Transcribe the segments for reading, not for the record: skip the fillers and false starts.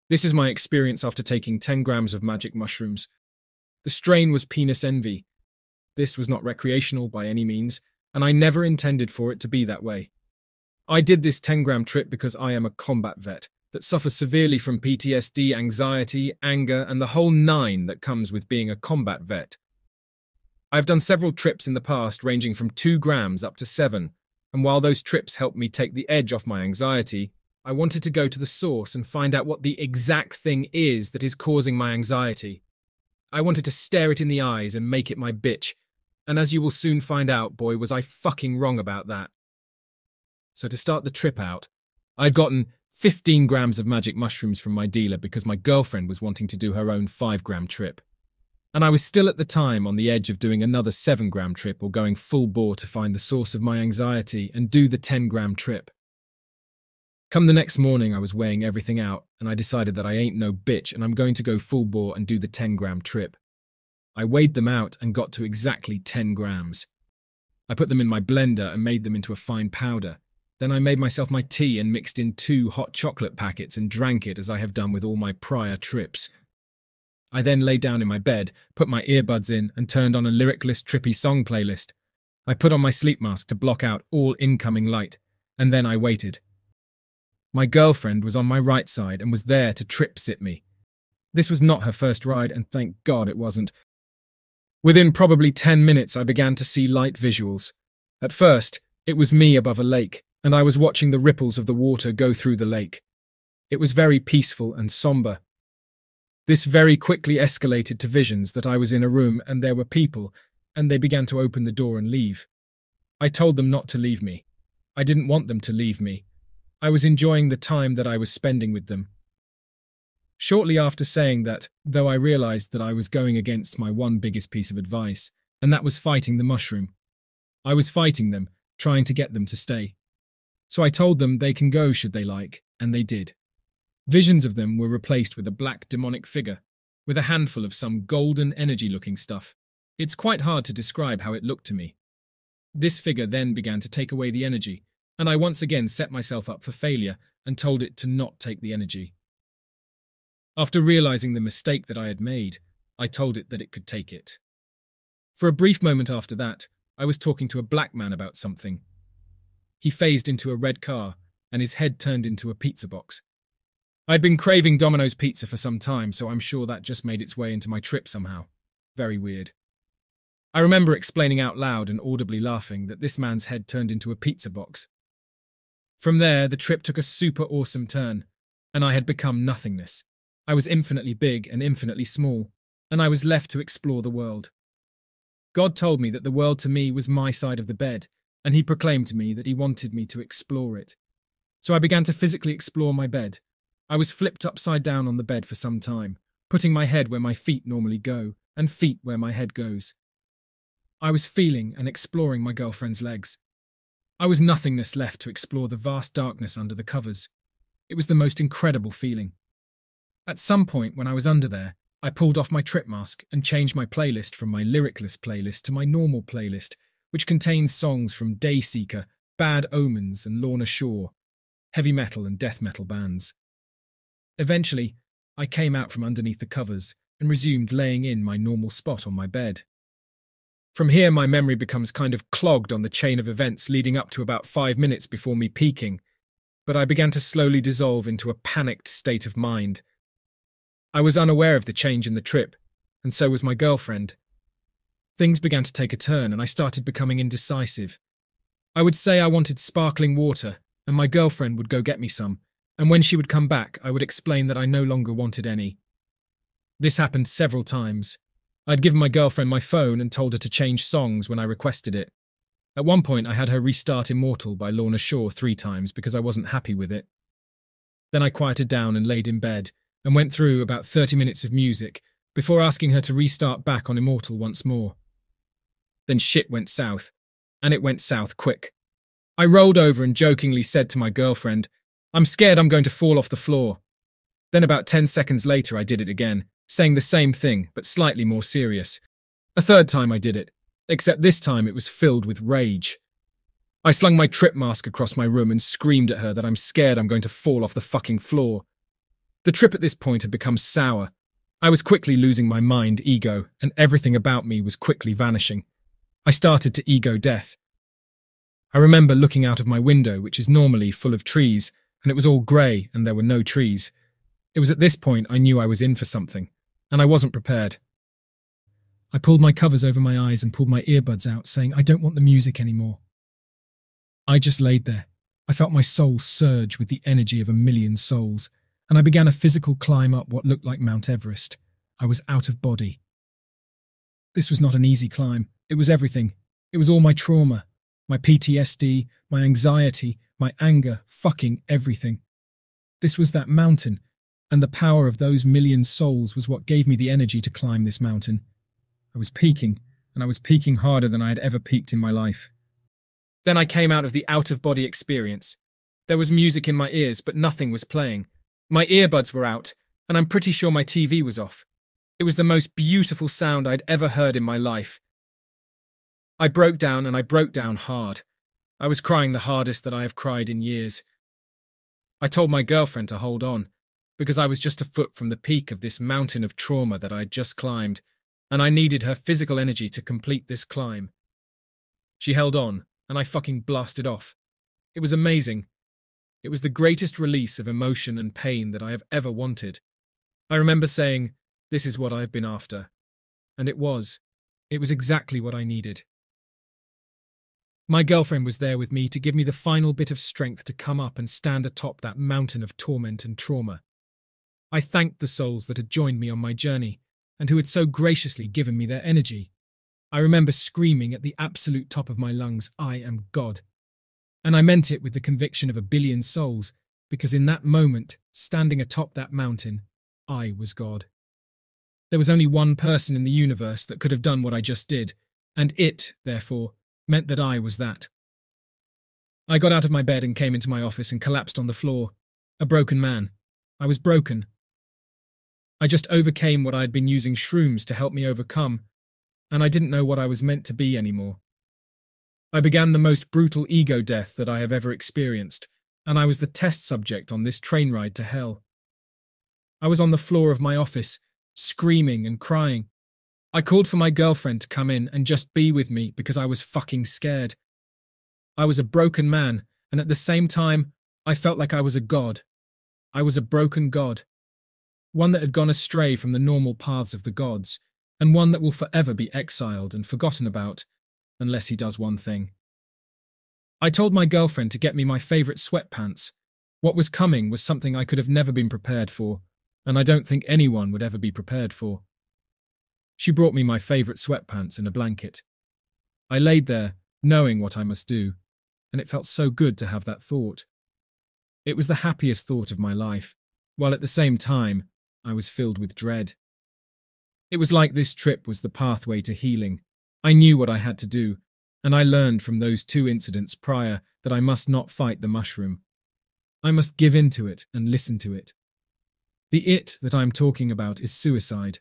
This is my experience after taking 10 grams of magic mushrooms. The strain was penis envy. This was not recreational by any means, and I never intended for it to be that way. I did this 10-gram trip because I am a combat vet that suffers severely from PTSD, anxiety, anger, and the whole nine that comes with being a combat vet. I've done several trips in the past ranging from 2 grams up to 7, and while those trips helped me take the edge off my anxiety, I wanted to go to the source and find out what the exact thing is that is causing my anxiety. I wanted to stare it in the eyes and make it my bitch, and as you will soon find out, boy, was I fucking wrong about that. So to start the trip out, I'd gotten 15 grams of magic mushrooms from my dealer because my girlfriend was wanting to do her own 5-gram trip. And I was still at the time on the edge of doing another 7-gram trip or going full bore to find the source of my anxiety and do the 10-gram trip. Come the next morning, I was weighing everything out, and I decided that I ain't no bitch and I'm going to go full bore and do the 10-gram trip. I weighed them out and got to exactly 10 grams. I put them in my blender and made them into a fine powder. Then I made myself my tea and mixed in 2 hot chocolate packets and drank it as I have done with all my prior trips. I then lay down in my bed, put my earbuds in and turned on a lyricless trippy song playlist. I put on my sleep mask to block out all incoming light, and then I waited. My girlfriend was on my right side and was there to trip-sit me. This was not her first ride, and thank God it wasn't. Within probably 10 minutes, I began to see light visuals. At first, it was me above a lake, and I was watching the ripples of the water go through the lake. It was very peaceful and somber. This very quickly escalated to visions that I was in a room and there were people, and they began to open the door and leave. I told them not to leave me. I didn't want them to leave me. I was enjoying the time that I was spending with them. Shortly after saying that, though, I realized that I was going against my one biggest piece of advice, and that was fighting the mushroom. I was fighting them, trying to get them to stay. So I told them they can go should they like, and they did. Visions of them were replaced with a black demonic figure, with a handful of some golden energy-looking stuff. It's quite hard to describe how it looked to me. This figure then began to take away the energy, and I once again set myself up for failure and told it to not take the energy. After realizing the mistake that I had made, I told it that it could take it. For a brief moment after that, I was talking to a black man about something. He phased into a red car, and his head turned into a pizza box. I'd been craving Domino's pizza for some time, so I'm sure that just made its way into my trip somehow. Very weird. I remember explaining out loud and audibly laughing that this man's head turned into a pizza box. From there, the trip took a super awesome turn, and I had become nothingness. I was infinitely big and infinitely small, and I was left to explore the world. God told me that the world to me was my side of the bed, and he proclaimed to me that he wanted me to explore it. So I began to physically explore my bed. I was flipped upside down on the bed for some time, putting my head where my feet normally go, and feet where my head goes. I was feeling and exploring my girlfriend's legs. I was nothingness left to explore the vast darkness under the covers. It was the most incredible feeling. At some point when I was under there, I pulled off my trip mask and changed my playlist from my lyricless playlist to my normal playlist, which contains songs from Dayseeker, Bad Omens and Lorna Shore, heavy metal and death metal bands. Eventually, I came out from underneath the covers and resumed laying in my normal spot on my bed. From here, my memory becomes kind of clogged on the chain of events leading up to about 5 minutes before me peaking, but I began to slowly dissolve into a panicked state of mind. I was unaware of the change in the trip, and so was my girlfriend. Things began to take a turn, and I started becoming indecisive. I would say I wanted sparkling water, and my girlfriend would go get me some, and when she would come back, I would explain that I no longer wanted any. This happened several times. I'd given my girlfriend my phone and told her to change songs when I requested it. At one point, I had her restart Immortal by Lorna Shore 3 times because I wasn't happy with it. Then I quieted down and laid in bed and went through about 30 minutes of music before asking her to restart back on Immortal once more. Then shit went south, and it went south quick. I rolled over and jokingly said to my girlfriend, "I'm scared I'm going to fall off the floor." Then about 10 seconds later I did it again, saying the same thing, but slightly more serious. A third time I did it, except this time it was filled with rage. I slung my trip mask across my room and screamed at her that I'm scared I'm going to fall off the fucking floor. The trip at this point had become sour. I was quickly losing my mind, ego, and everything about me was quickly vanishing. I started to ego death. I remember looking out of my window, which is normally full of trees, and it was all grey and there were no trees. It was at this point I knew I was in for something, and I wasn't prepared. I pulled my covers over my eyes and pulled my earbuds out, saying, "I don't want the music anymore." I just laid there. I felt my soul surge with the energy of a million souls, and I began a physical climb up what looked like Mount Everest. I was out of body. This was not an easy climb. It was everything. It was all my trauma, my PTSD, my anxiety, my anger, fucking everything. This was that mountain, and the power of those million souls was what gave me the energy to climb this mountain. I was peaking, and I was peaking harder than I had ever peaked in my life. Then I came out of the out-of-body experience. There was music in my ears, but nothing was playing. My earbuds were out, and I'm pretty sure my TV was off. It was the most beautiful sound I'd ever heard in my life. I broke down, and I broke down hard. I was crying the hardest that I have cried in years. I told my girlfriend to hold on, because I was just a foot from the peak of this mountain of trauma that I had just climbed, and I needed her physical energy to complete this climb. She held on, and I fucking blasted off. It was amazing. It was the greatest release of emotion and pain that I have ever wanted. I remember saying, "This is what I've been after." And it was. It was exactly what I needed. My girlfriend was there with me to give me the final bit of strength to come up and stand atop that mountain of torment and trauma. I thanked the souls that had joined me on my journey and who had so graciously given me their energy. I remember screaming at the absolute top of my lungs, "I am God." And I meant it with the conviction of a billion souls, because in that moment, standing atop that mountain, I was God. There was only one person in the universe that could have done what I just did, and it, therefore, meant that I was that. I got out of my bed and came into my office and collapsed on the floor. A broken man. I was broken. I just overcame what I had been using shrooms to help me overcome, and I didn't know what I was meant to be anymore. I began the most brutal ego death that I have ever experienced, and I was the test subject on this train ride to hell. I was on the floor of my office, screaming and crying. I called for my girlfriend to come in and just be with me because I was fucking scared. I was a broken man, and at the same time, I felt like I was a god. I was a broken god. One that had gone astray from the normal paths of the gods, and one that will forever be exiled and forgotten about, unless he does one thing. I told my girlfriend to get me my favourite sweatpants. What was coming was something I could have never been prepared for, and I don't think anyone would ever be prepared for. She brought me my favourite sweatpants and a blanket. I laid there, knowing what I must do, and it felt so good to have that thought. It was the happiest thought of my life, while at the same time, I was filled with dread. It was like this trip was the pathway to healing. I knew what I had to do, and I learned from those 2 incidents prior that I must not fight the mushroom. I must give in to it and listen to it. The it that I am talking about is suicide.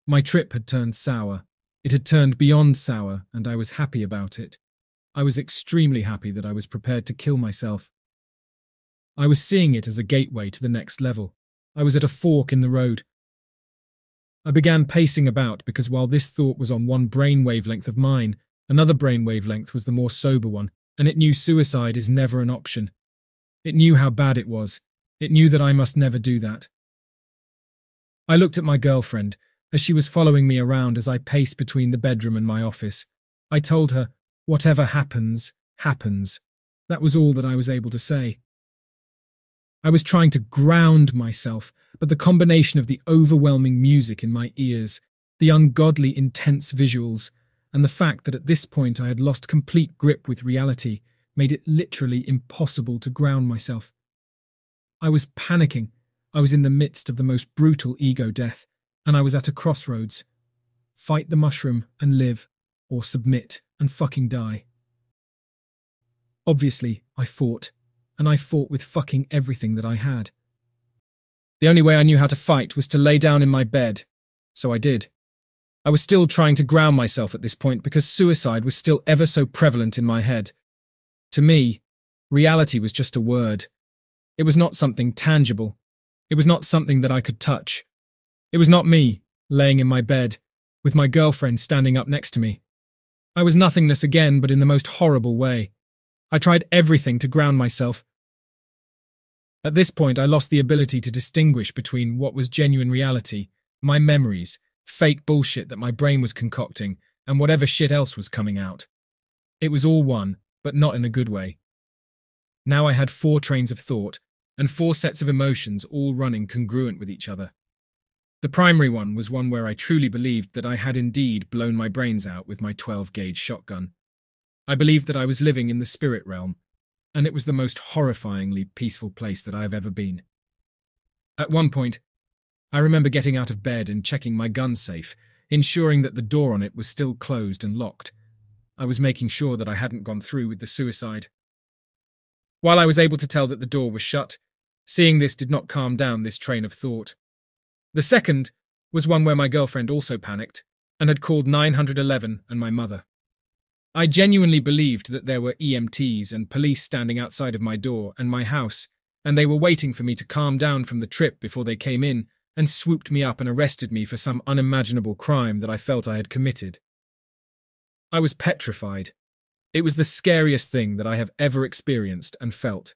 My trip had turned sour. It had turned beyond sour, and I was happy about it. I was extremely happy that I was prepared to kill myself. I was seeing it as a gateway to the next level. I was at a fork in the road. I began pacing about because while this thought was on one brain wavelength of mine, another brain wavelength was the more sober one, and it knew suicide is never an option. It knew how bad it was. It knew that I must never do that. I looked at my girlfriend as she was following me around as I paced between the bedroom and my office. I told her, "Whatever happens, happens." That was all that I was able to say. I was trying to ground myself, but the combination of the overwhelming music in my ears, the ungodly intense visuals, and the fact that at this point I had lost complete grip with reality made it literally impossible to ground myself. I was panicking. I was in the midst of the most brutal ego death, and I was at a crossroads. Fight the mushroom and live, or submit and fucking die. Obviously, I fought, and I fought with fucking everything that I had. The only way I knew how to fight was to lay down in my bed, so I did. I was still trying to ground myself at this point because suicide was still ever so prevalent in my head. To me, reality was just a word. It was not something tangible. It was not something that I could touch. It was not me, laying in my bed, with my girlfriend standing up next to me. I was nothingness again, but in the most horrible way. I tried everything to ground myself. At this point, I lost the ability to distinguish between what was genuine reality, my memories, fake bullshit that my brain was concocting, and whatever shit else was coming out. It was all one, but not in a good way. Now I had 4 trains of thought, and 4 sets of emotions all running congruent with each other. The primary one was one where I truly believed that I had indeed blown my brains out with my 12-gauge shotgun. I believed that I was living in the spirit realm, and it was the most horrifyingly peaceful place that I have ever been. At one point, I remember getting out of bed and checking my gun safe, ensuring that the door on it was still closed and locked. I was making sure that I hadn't gone through with the suicide. While I was able to tell that the door was shut, seeing this did not calm down this train of thought. The second was one where my girlfriend also panicked and had called 911 and my mother. I genuinely believed that there were EMTs and police standing outside of my door and my house, and they were waiting for me to calm down from the trip before they came in and swooped me up and arrested me for some unimaginable crime that I felt I had committed. I was petrified. It was the scariest thing that I have ever experienced and felt.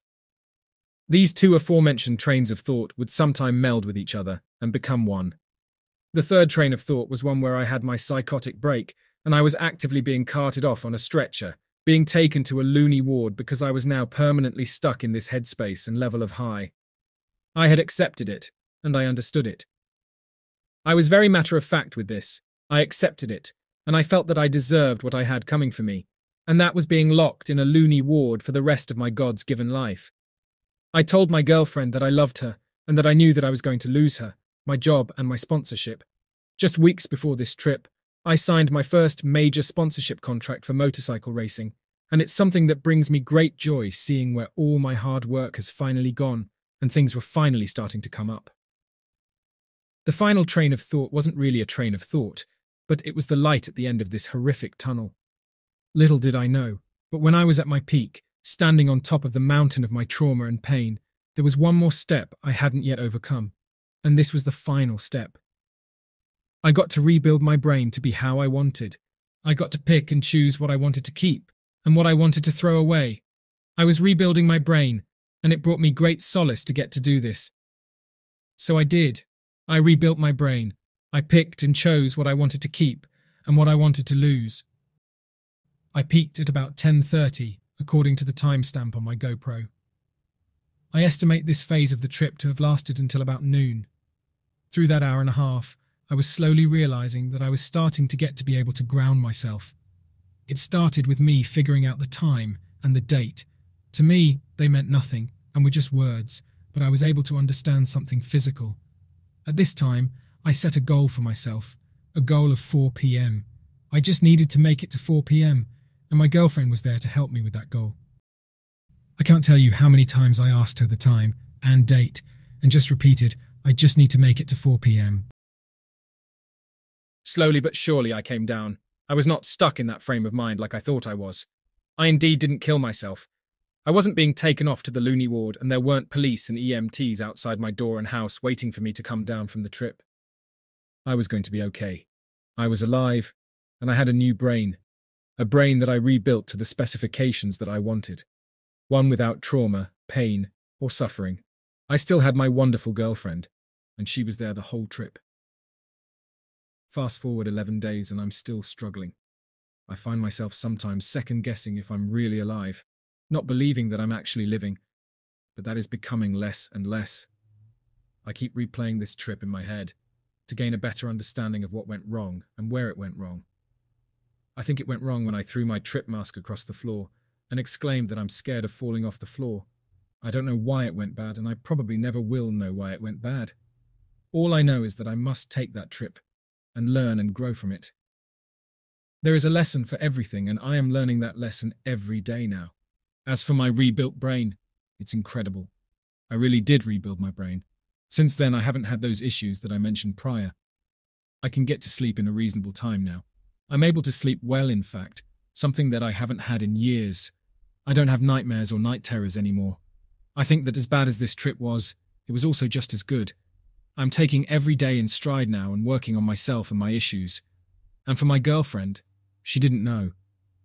These 2 aforementioned trains of thought would sometime meld with each other and become one. The third train of thought was one where I had my psychotic break and I was actively being carted off on a stretcher, being taken to a loony ward because I was now permanently stuck in this headspace and level of high. I had accepted it, and I understood it. I was very matter-of-fact with this. I accepted it, and I felt that I deserved what I had coming for me, and that was being locked in a loony ward for the rest of my God's-given life. I told my girlfriend that I loved her, and that I knew that I was going to lose her, my job and my sponsorship. Just weeks before this trip, I signed my first major sponsorship contract for motorcycle racing, and it's something that brings me great joy seeing where all my hard work has finally gone, and things were finally starting to come up. The final train of thought wasn't really a train of thought, but it was the light at the end of this horrific tunnel. Little did I know, but when I was at my peak, standing on top of the mountain of my trauma and pain, there was one more step I hadn't yet overcome, and this was the final step. I got to rebuild my brain to be how I wanted. I got to pick and choose what I wanted to keep and what I wanted to throw away. I was rebuilding my brain, and it brought me great solace to get to do this. So I did. I rebuilt my brain. I picked and chose what I wanted to keep and what I wanted to lose. I peaked at about 10:30, according to the timestamp on my GoPro. I estimate this phase of the trip to have lasted until about noon. Through that hour and a half, I was slowly realizing that I was starting to get to be able to ground myself. It started with me figuring out the time and the date. To me, they meant nothing and were just words, but I was able to understand something physical. At this time, I set a goal for myself, a goal of 4 p.m. I just needed to make it to 4 p.m, and my girlfriend was there to help me with that goal. I can't tell you how many times I asked her the time and date, and just repeated, I just need to make it to 4 p.m. Slowly but surely I came down. I was not stuck in that frame of mind like I thought I was. I indeed didn't kill myself. I wasn't being taken off to the loony ward, and there weren't police and EMTs outside my door and house waiting for me to come down from the trip. I was going to be okay. I was alive, and I had a new brain. A brain that I rebuilt to the specifications that I wanted. One without trauma, pain, or suffering. I still had my wonderful girlfriend, and she was there the whole trip. Fast forward 11 days and I'm still struggling. I find myself sometimes second-guessing if I'm really alive, not believing that I'm actually living, but that is becoming less and less. I keep replaying this trip in my head to gain a better understanding of what went wrong and where it went wrong. I think it went wrong when I threw my trip mask across the floor and exclaimed that I'm scared of falling off the floor. I don't know why it went bad, and I probably never will know why it went bad. All I know is that I must take that trip and learn and grow from it. There is a lesson for everything, and I am learning that lesson every day now. As for my rebuilt brain, it's incredible. I really did rebuild my brain. Since then, I haven't had those issues that I mentioned prior. I can get to sleep in a reasonable time now. I'm able to sleep well, in fact, something that I haven't had in years. I don't have nightmares or night terrors anymore. I think that as bad as this trip was, it was also just as good. I'm taking every day in stride now and working on myself and my issues. And for my girlfriend, she didn't know.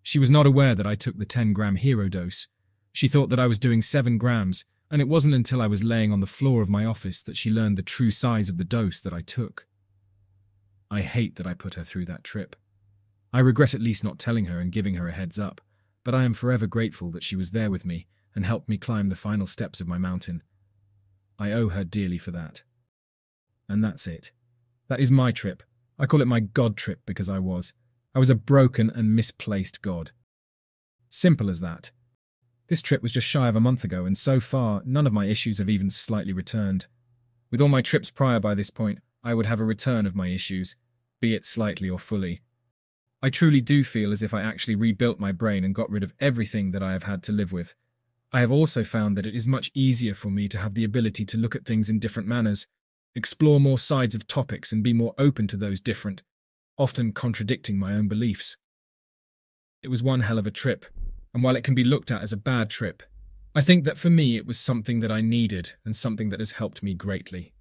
She was not aware that I took the 10-gram hero dose. She thought that I was doing 7 grams, and it wasn't until I was laying on the floor of my office that she learned the true size of the dose that I took. I hate that I put her through that trip. I regret at least not telling her and giving her a heads up, but I am forever grateful that she was there with me and helped me climb the final steps of my mountain. I owe her dearly for that. And that's it. That is my trip. I call it my God trip because I was. I was a broken and misplaced God. Simple as that. This trip was just shy of a month ago, and so far, none of my issues have even slightly returned. With all my trips prior by this point, I would have a return of my issues, be it slightly or fully. I truly do feel as if I actually rebuilt my brain and got rid of everything that I have had to live with. I have also found that it is much easier for me to have the ability to look at things in different manners, explore more sides of topics and be more open to those different, often contradicting my own beliefs. It was one hell of a trip, and while it can be looked at as a bad trip, I think that for me it was something that I needed and something that has helped me greatly.